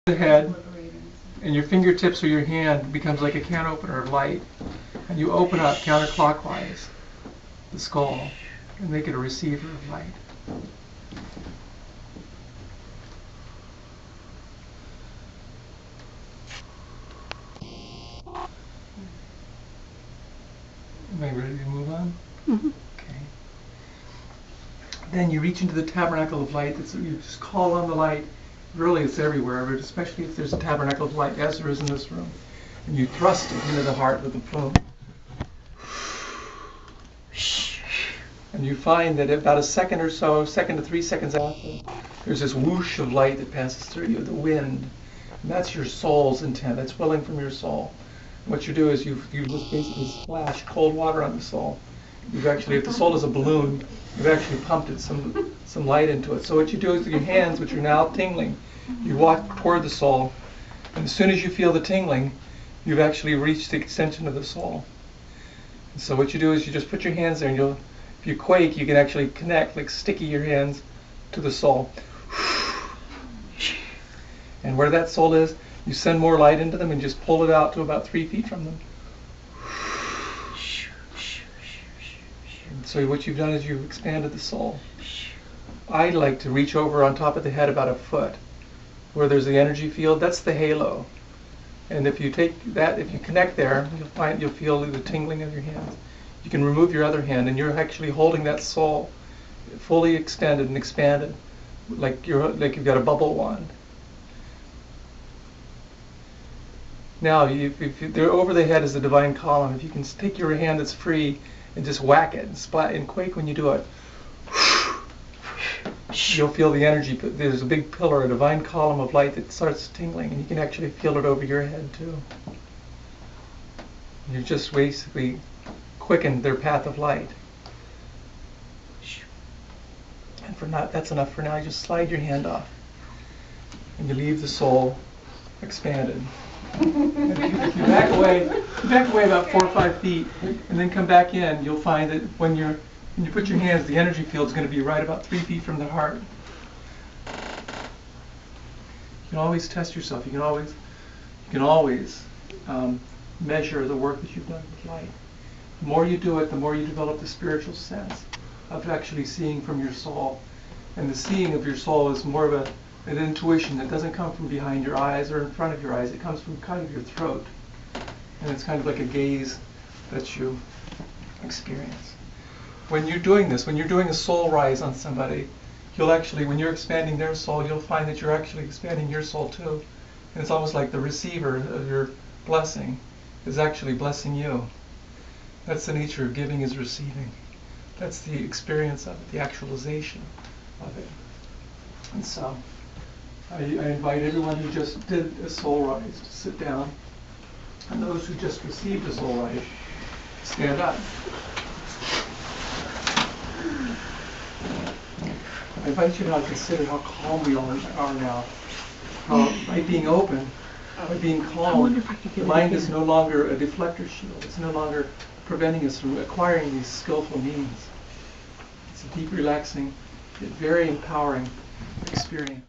The head and your fingertips or your hand becomes like a can opener of light, and you open up counterclockwise the skull and make it a receiver of light. Am I ready to move on? Mm-hmm. Okay. Then you reach into the tabernacle of light. You just call on the light. Really, it's everywhere, but especially if there's a tabernacle of light, as there is in this room. And you thrust it into the heart with the plume. And you find that about a second or so, 2 to 3 seconds after, there's this whoosh of light that passes through you, the wind. And that's your soul's intent. That's welling from your soul. And what you do is you just basically splash cold water on the soul. You've actually, if the soul is a balloon, you've actually pumped it some light into it. So what you do is with your hands, which are now tingling, you walk toward the soul, and as soon as you feel the tingling, you've actually reached the extension of the soul. And so what you do is you just put your hands there, and if you quake, you can actually connect, like sticky your hands to the soul. And where that soul is, you send more light into them and just pull it out to about 3 feet from them. And so what you've done is you've expanded the soul. I like to reach over on top of the head about a foot. Where there's the energy field, that's the halo. And if you take that, if you connect there, you'll feel the tingling of your hands. You can remove your other hand, and you're actually holding that soul fully extended and expanded, like you've got a bubble wand. Now, there over the head is the divine column. If you can take your hand that's free and just whack it and splat and quake when you do it, you'll feel the energy. There's a big pillar, a divine column of light that starts tingling, and you can actually feel it over your head too. You've just basically quickened their path of light. And that's enough for now. You just slide your hand off, and you leave the soul expanded. If you back away about 4 or 5 feet, and then come back in, you'll find that when you put your hands, the energy field is going to be right about 3 feet from the heart. You can always test yourself. You can always measure the work that you've done with light. The more you do it, the more you develop the spiritual sense of actually seeing from your soul. And the seeing of your soul is more of an intuition that doesn't come from behind your eyes or in front of your eyes. It comes from kind of your throat. And it's kind of like a gaze that you experience. When you're doing this, when you're doing a soul rise on somebody, you'll actually, when you're expanding their soul, you'll find that you're actually expanding your soul too. And it's almost like the receiver of your blessing is actually blessing you. That's the nature of giving is receiving. That's the experience of it, the actualization of it. And so, I invite everyone who just did a soul rise to sit down, and those who just received a soul rise, stand up. I invite you now to consider how calm we all are now. How by being open, by being calm, the mind is no longer a deflector shield. It's no longer preventing us from acquiring these skillful means. It's a deep, relaxing, yet very empowering experience.